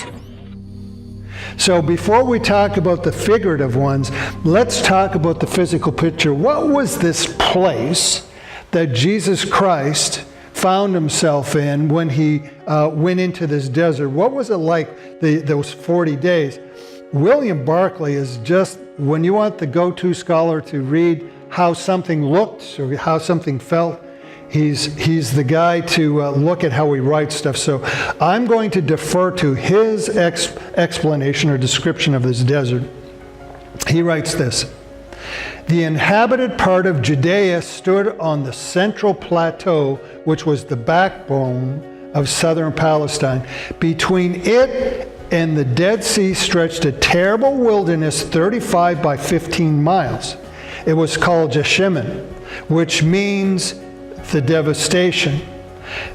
feet. So before we talk about the figurative ones, let's talk about the physical picture. What was this place that Jesus Christ found himself in when he went into this desert? What was it like those 40 days? William Barclay is just, when you want the go-to scholar to read how something looked or how something felt, he's the guy to look at how he writes stuff. So I'm going to defer to his explanation or description of this desert. He writes this: the inhabited part of Judea stood on the central plateau, which was the backbone of southern Palestine. Between it and the Dead Sea stretched a terrible wilderness 35 by 15 miles. It was called Jeshimon, which means the devastation.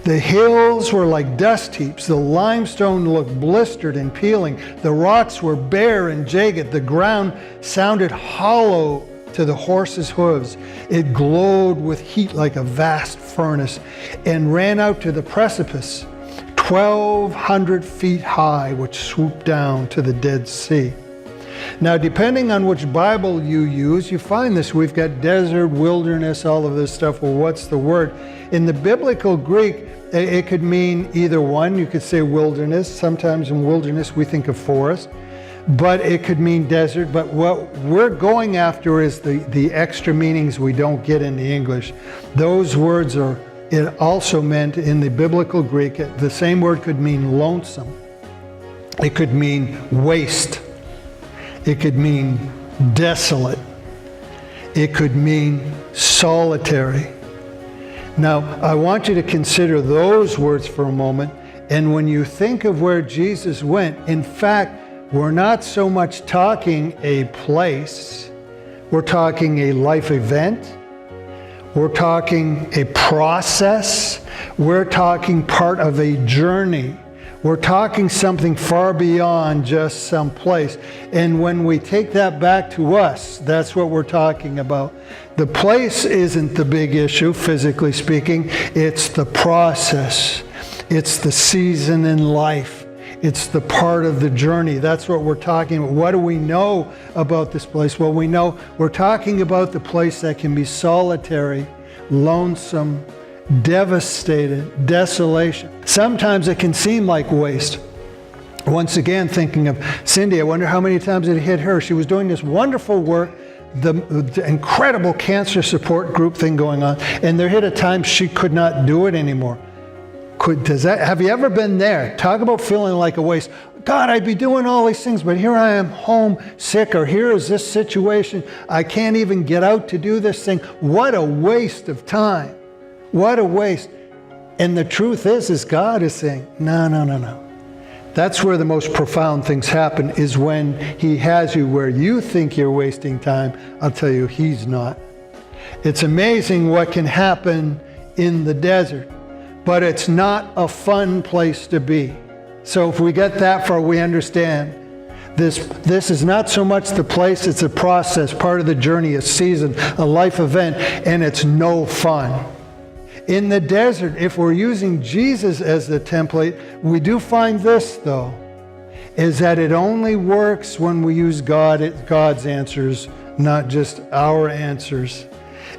The hills were like dust heaps. The limestone looked blistered and peeling. The rocks were bare and jagged. The ground sounded hollow to the horses' hooves. It glowed with heat like a vast furnace and ran out to the precipice, 1,200 feet high, which swooped down to the Dead Sea. Now, depending on which Bible you use, you find this. We've got desert, wilderness, all of this stuff. Well, what's the word? In the biblical Greek, it could mean either one. You could say wilderness. Sometimes in wilderness we think of forest, but it could mean desert. But what we're going after is the extra meanings we don't get in the English. Those words are, it also meant in the biblical Greek, the same word could mean lonesome. It could mean waste. It could mean desolate. It could mean solitary. Now, I want you to consider those words for a moment. And when you think of where Jesus went, in fact, we're not so much talking a place. We're talking a life event. We're talking a process. We're talking part of a journey. We're talking something far beyond just some place. And when we take that back to us, that's what we're talking about. The place isn't the big issue, physically speaking. It's the process. It's the season in life. It's the part of the journey. That's what we're talking about. What do we know about this place? Well, we know we're talking about the place that can be solitary, lonesome, devastated, desolation. Sometimes it can seem like waste. Once again, thinking of Cindy, I wonder how many times it hit her. She was doing this wonderful work, the incredible cancer support group thing going on, and there hit a time she could not do it anymore. Have you ever been there? Talk about feeling like a waste. God, I'd be doing all these things, but here I am home sick, or here is this situation. I can't even get out to do this thing. What a waste of time. What a waste. And the truth is God is saying, no. That's where the most profound things happen, is when he has you where you think you're wasting time. I'll tell you, he's not. It's amazing what can happen in the desert, but it's not a fun place to be. So if we get that far, we understand this is not so much the place, it's a process, part of the journey, a season, a life event, and it's no fun. In the desert, if we're using Jesus as the template, we do find this, though, is that it only works when we use God's answers, not just our answers.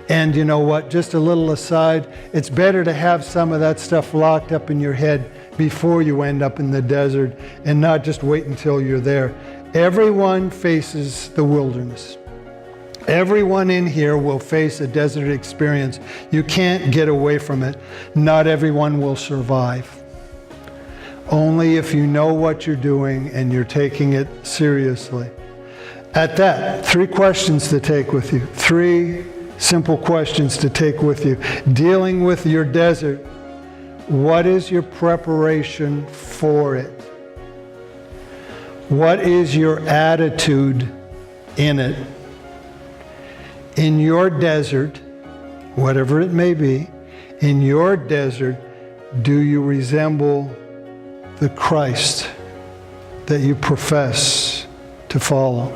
And you know what? Just a little aside, it's better to have some of that stuff locked up in your head before you end up in the desert and not just wait until you're there. Everyone faces the wilderness. Everyone in here will face a desert experience. You can't get away from it. Not everyone will survive. Only if you know what you're doing and you're taking it seriously. At that, 3 questions to take with you. 3 simple questions to take with you. Dealing with your desert. What is your preparation for it? What is your attitude in it? In your desert, whatever it may be, in your desert, do you resemble the Christ that you profess to follow?